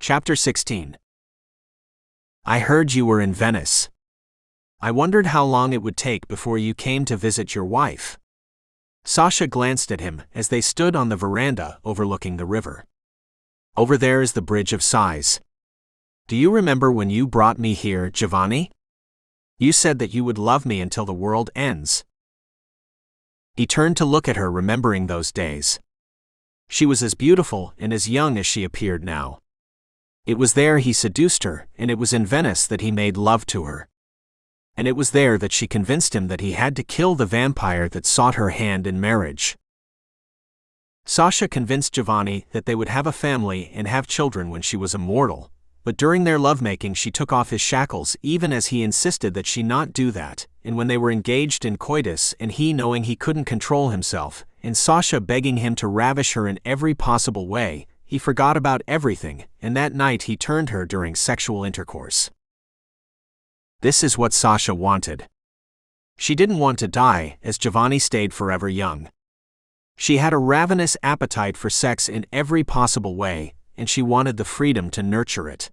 Chapter 16. I heard you were in Venice. I wondered how long it would take before you came to visit your wife. Sasha glanced at him as they stood on the veranda overlooking the river. Over there is the Bridge of Sighs. Do you remember when you brought me here, Jovani? You said that you would love me until the world ends. He turned to look at her, remembering those days. She was as beautiful and as young as she appeared now. It was there he seduced her, and it was in Venice that he made love to her. And it was there that she convinced him that he had to kill the vampire that sought her hand in marriage. Sasha convinced Jovani that they would have a family and have children when she was immortal, but during their lovemaking she took off his shackles even as he insisted that she not do that, and when they were engaged in coitus and he knowing he couldn't control himself, and Sasha begging him to ravish her in every possible way, he forgot about everything, and that night he turned her during sexual intercourse. This is what Sasha wanted. She didn't want to die, as Jovani stayed forever young. She had a ravenous appetite for sex in every possible way, and she wanted the freedom to nurture it.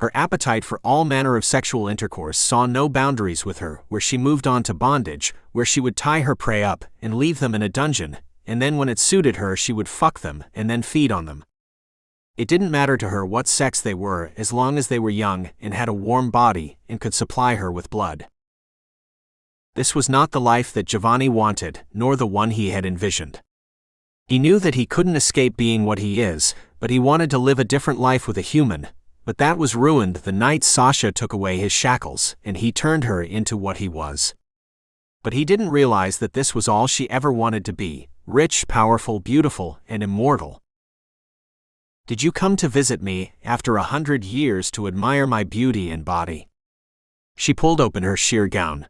Her appetite for all manner of sexual intercourse saw no boundaries with her, where she moved on to bondage, where she would tie her prey up and leave them in a dungeon, and then when it suited her she would fuck them and then feed on them. It didn't matter to her what sex they were as long as they were young and had a warm body and could supply her with blood. This was not the life that Jovani wanted, nor the one he had envisioned. He knew that he couldn't escape being what he is, but he wanted to live a different life with a human, but that was ruined the night Sasha took away his shackles and he turned her into what he was. But he didn't realize that this was all she ever wanted to be, rich, powerful, beautiful, and immortal. Did you come to visit me, after 100 years, to admire my beauty and body? She pulled open her sheer gown.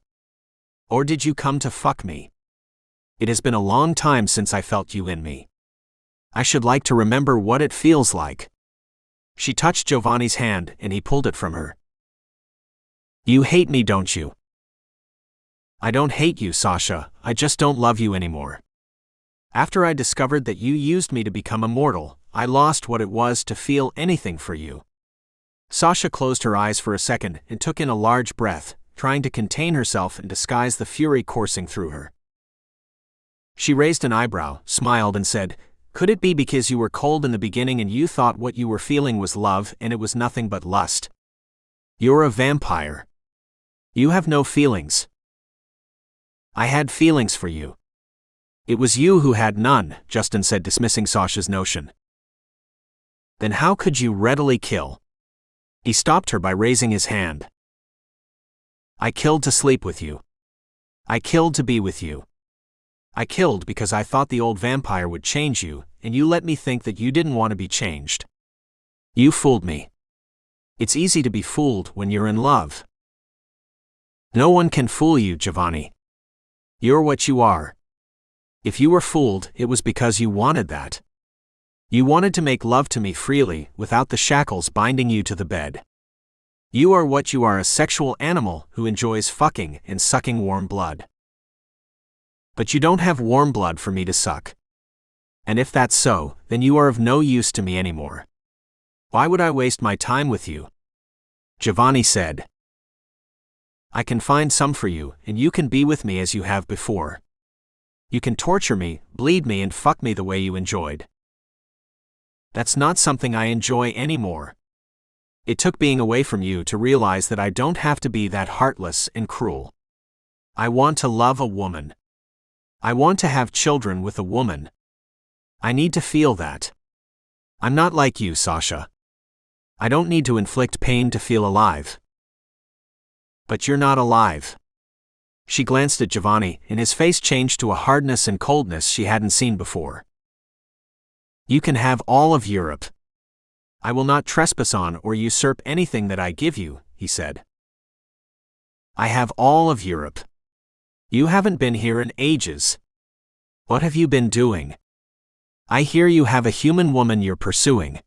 Or did you come to fuck me? It has been a long time since I felt you in me. I should like to remember what it feels like. She touched Jovani's hand and he pulled it from her. You hate me, don't you? I don't hate you, Sasha, I just don't love you anymore. After I discovered that you used me to become immortal, I lost what it was to feel anything for you. Sasha closed her eyes for a second and took in a large breath, trying to contain herself and disguise the fury coursing through her. She raised an eyebrow, smiled and said, Could it be because you were cold in the beginning and you thought what you were feeling was love and it was nothing but lust? You're a vampire. You have no feelings. I had feelings for you. It was you who had none, Justin said, dismissing Sasha's notion. Then how could you readily kill? He stopped her by raising his hand. I killed to sleep with you. I killed to be with you. I killed because I thought the old vampire would change you, and you let me think that you didn't want to be changed. You fooled me. It's easy to be fooled when you're in love. No one can fool you, Jovani. You're what you are. If you were fooled, it was because you wanted that. You wanted to make love to me freely, without the shackles binding you to the bed. You are what you are, a sexual animal who enjoys fucking and sucking warm blood. But you don't have warm blood for me to suck. And if that's so, then you are of no use to me anymore. Why would I waste my time with you? Jovani said. I can find some for you, and you can be with me as you have before. You can torture me, bleed me and fuck me the way you enjoyed. That's not something I enjoy anymore. It took being away from you to realize that I don't have to be that heartless and cruel. I want to love a woman. I want to have children with a woman. I need to feel that. I'm not like you, Sasha. I don't need to inflict pain to feel alive. But you're not alive. She glanced at Jovani, and his face changed to a hardness and coldness she hadn't seen before. You can have all of Europe. I will not trespass on or usurp anything that I give you, he said. I have all of Europe. You haven't been here in ages. What have you been doing? I hear you have a human woman you're pursuing.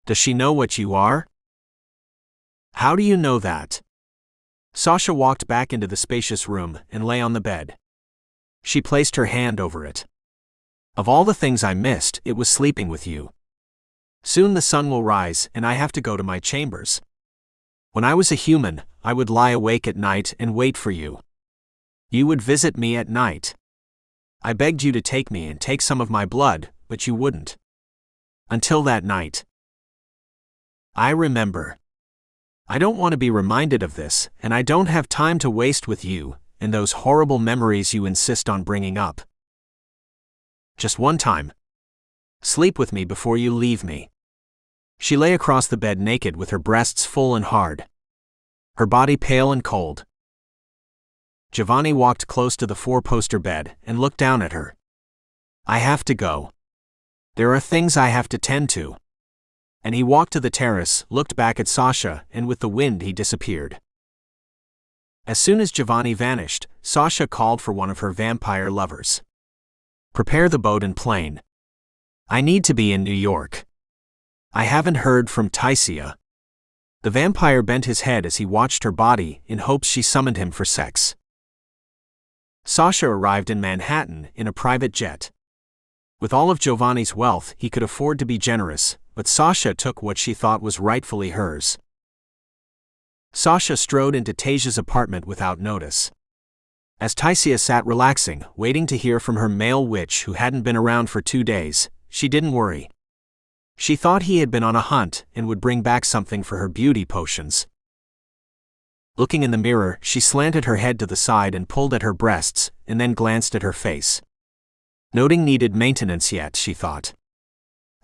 Does she know what you are? How do you know that? Sasha walked back into the spacious room and lay on the bed. She placed her hand over it. Of all the things I missed, it was sleeping with you. Soon the sun will rise and I have to go to my chambers. When I was a human, I would lie awake at night and wait for you. You would visit me at night. I begged you to take me and take some of my blood, but you wouldn't. Until that night. I remember. I don't want to be reminded of this, and I don't have time to waste with you and those horrible memories you insist on bringing up. Just one time. Sleep with me before you leave me. She lay across the bed naked with her breasts full and hard. Her body pale and cold. Jovani walked close to the four-poster bed and looked down at her. I have to go. There are things I have to tend to. And he walked to the terrace, looked back at Sasha, and with the wind he disappeared. As soon as Jovani vanished, Sasha called for one of her vampire lovers. Prepare the boat and plane. I need to be in New York. I haven't heard from Taisia. The vampire bent his head as he watched her body in hopes she summoned him for sex. Sasha arrived in Manhattan in a private jet. With all of Jovani's wealth, he could afford to be generous, but Sasha took what she thought was rightfully hers. Sasha strode into Tasia's apartment without notice. As Taisia sat relaxing, waiting to hear from her male witch who hadn't been around for 2 days, she didn't worry. She thought he had been on a hunt and would bring back something for her beauty potions. Looking in the mirror, she slanted her head to the side and pulled at her breasts, and then glanced at her face. Noting needed maintenance yet, she thought.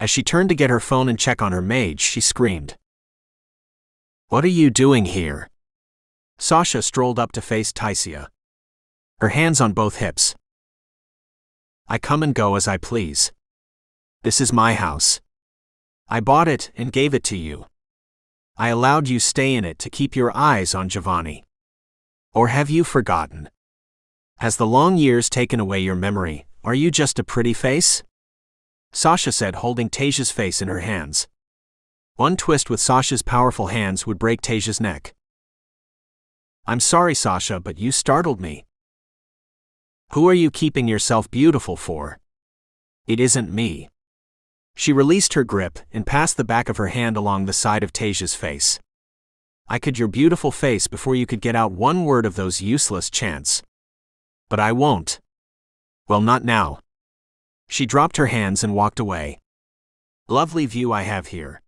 As she turned to get her phone and check on her mage, she screamed. What are you doing here? Sasha strolled up to face Taisia. Her hands on both hips. I come and go as I please. This is my house. I bought it and gave it to you. I allowed you stay in it to keep your eyes on Jovani. Or have you forgotten? Has the long years taken away your memory? Are you just a pretty face? Sasha said, holding Tasia's face in her hands. One twist with Sasha's powerful hands would break Tasia's neck. I'm sorry, Sasha, but you startled me. Who are you keeping yourself beautiful for? It isn't me. She released her grip and passed the back of her hand along the side of Tasia's face. I could your beautiful face before you could get out one word of those useless chants. But I won't. Well, not now. She dropped her hands and walked away. Lovely view I have here.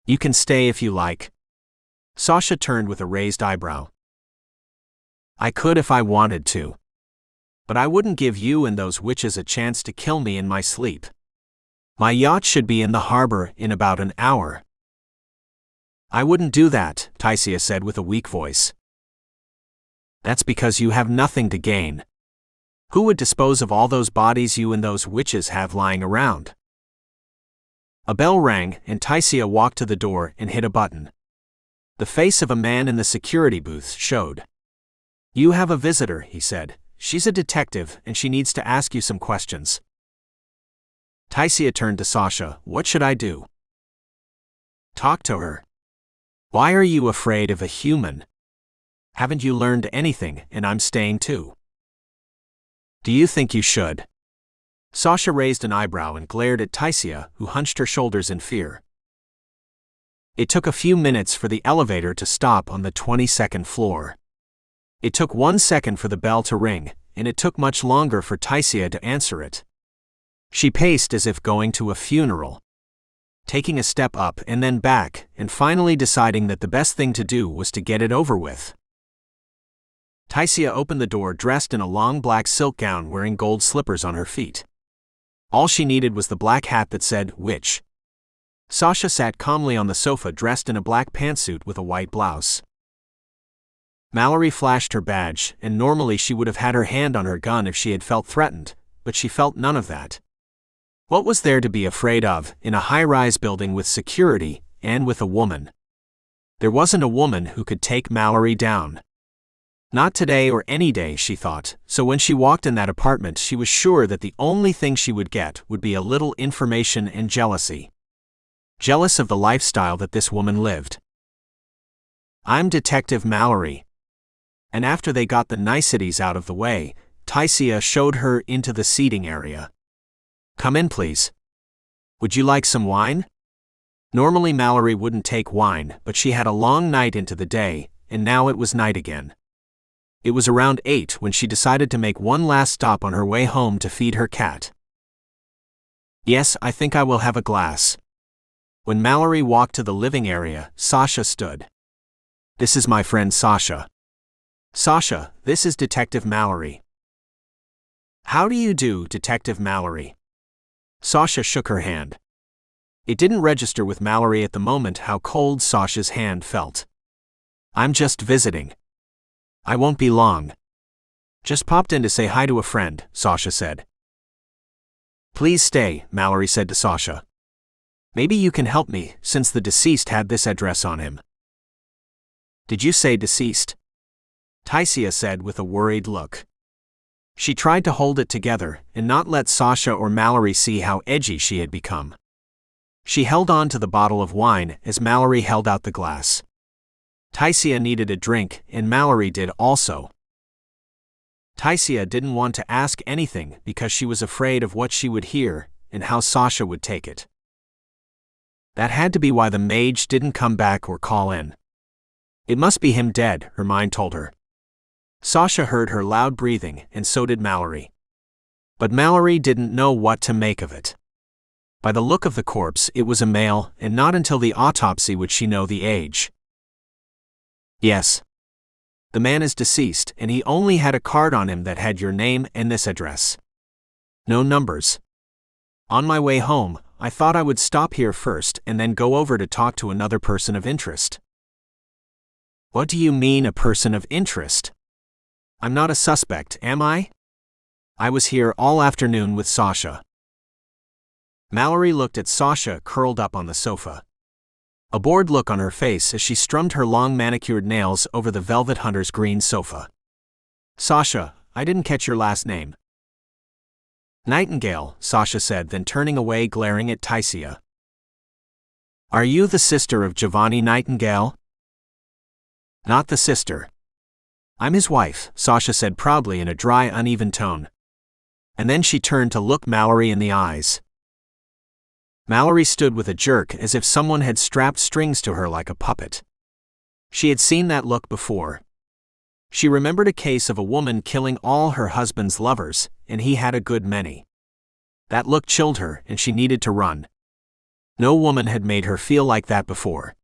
You can stay if you like. Sasha turned with a raised eyebrow. I could if I wanted to. But I wouldn't give you and those witches a chance to kill me in my sleep. My yacht should be in the harbor in about an hour. I wouldn't do that, Taisia said with a weak voice. That's because you have nothing to gain. Who would dispose of all those bodies you and those witches have lying around? A bell rang, and Taisia walked to the door and hit a button. The face of a man in the security booth showed. You have a visitor, he said. She's a detective, and she needs to ask you some questions. Taisia turned to Sasha. What should I do? Talk to her. Why are you afraid of a human? Haven't you learned anything, and I'm staying too? Do you think you should? Sasha raised an eyebrow and glared at Taisia, who hunched her shoulders in fear. It took a few minutes for the elevator to stop on the 22nd floor. It took 1 second for the bell to ring, and it took much longer for Taisia to answer it. She paced as if going to a funeral, taking a step up and then back, and finally deciding that the best thing to do was to get it over with. Taisia opened the door dressed in a long black silk gown wearing gold slippers on her feet. All she needed was the black hat that said, Witch. Sasha sat calmly on the sofa dressed in a black pantsuit with a white blouse. Mallory flashed her badge, and normally she would have had her hand on her gun if she had felt threatened, but she felt none of that. What was there to be afraid of, in a high-rise building with security, and with a woman? There wasn't a woman who could take Mallory down. Not today or any day, she thought, so when she walked in that apartment she was sure that the only thing she would get would be a little information and jealousy. Jealous of the lifestyle that this woman lived. I'm Detective Mallory. And after they got the niceties out of the way, Taisia showed her into the seating area. Come in, please. Would you like some wine? Normally Mallory wouldn't take wine, but she had a long night into the day, and now it was night again. It was around 8 when she decided to make one last stop on her way home to feed her cat. Yes, I think I will have a glass. When Mallory walked to the living area, Sasha stood. This is my friend Sasha. Sasha, this is Detective Mallory. How do you do, Detective Mallory? Sasha shook her hand. It didn't register with Mallory at the moment how cold Sasha's hand felt. I'm just visiting. I won't be long. Just popped in to say hi to a friend, Sasha said. Please stay, Mallory said to Sasha. Maybe you can help me, since the deceased had this address on him. Did you say deceased? Taisia said with a worried look. She tried to hold it together and not let Sasha or Mallory see how edgy she had become. She held on to the bottle of wine as Mallory held out the glass. Taisia needed a drink, and Mallory did also. Taisia didn't want to ask anything because she was afraid of what she would hear and how Sasha would take it. That had to be why the mage didn't come back or call in. It must be him dead, her mind told her. Sasha heard her loud breathing, and so did Mallory. But Mallory didn't know what to make of it. By the look of the corpse, it was a male, and not until the autopsy would she know the age. Yes. The man is deceased, and he only had a card on him that had your name and this address. No numbers. On my way home, I thought I would stop here first and then go over to talk to another person of interest. What do you mean, a person of interest? I'm not a suspect, am I? I was here all afternoon with Sasha. Mallory looked at Sasha curled up on the sofa. A bored look on her face as she strummed her long manicured nails over the velvet hunter's green sofa. Sasha, I didn't catch your last name. Nightingale, Sasha said, then turning away glaring at Taisia. Are you the sister of Jovani Nightingale? Not the sister. I'm his wife, Sasha said proudly in a dry, uneven tone. And then she turned to look Mallory in the eyes. Mallory stood with a jerk as if someone had strapped strings to her like a puppet. She had seen that look before. She remembered a case of a woman killing all her husband's lovers, and he had a good many. That look chilled her, and she needed to run. No woman had made her feel like that before.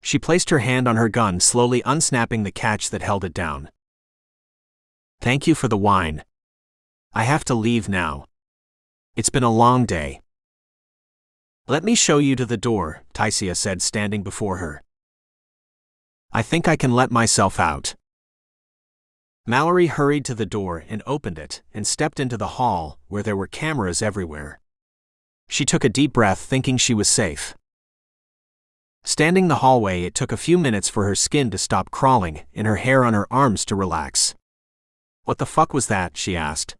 She placed her hand on her gun, slowly unsnapping the catch that held it down. Thank you for the wine. I have to leave now. It's been a long day. Let me show you to the door, Taisia said, standing before her. I think I can let myself out. Mallory hurried to the door and opened it and stepped into the hall, where there were cameras everywhere. She took a deep breath, thinking she was safe. Standing in the hallway, it took a few minutes for her skin to stop crawling and her hair on her arms to relax. What the fuck was that, she asked.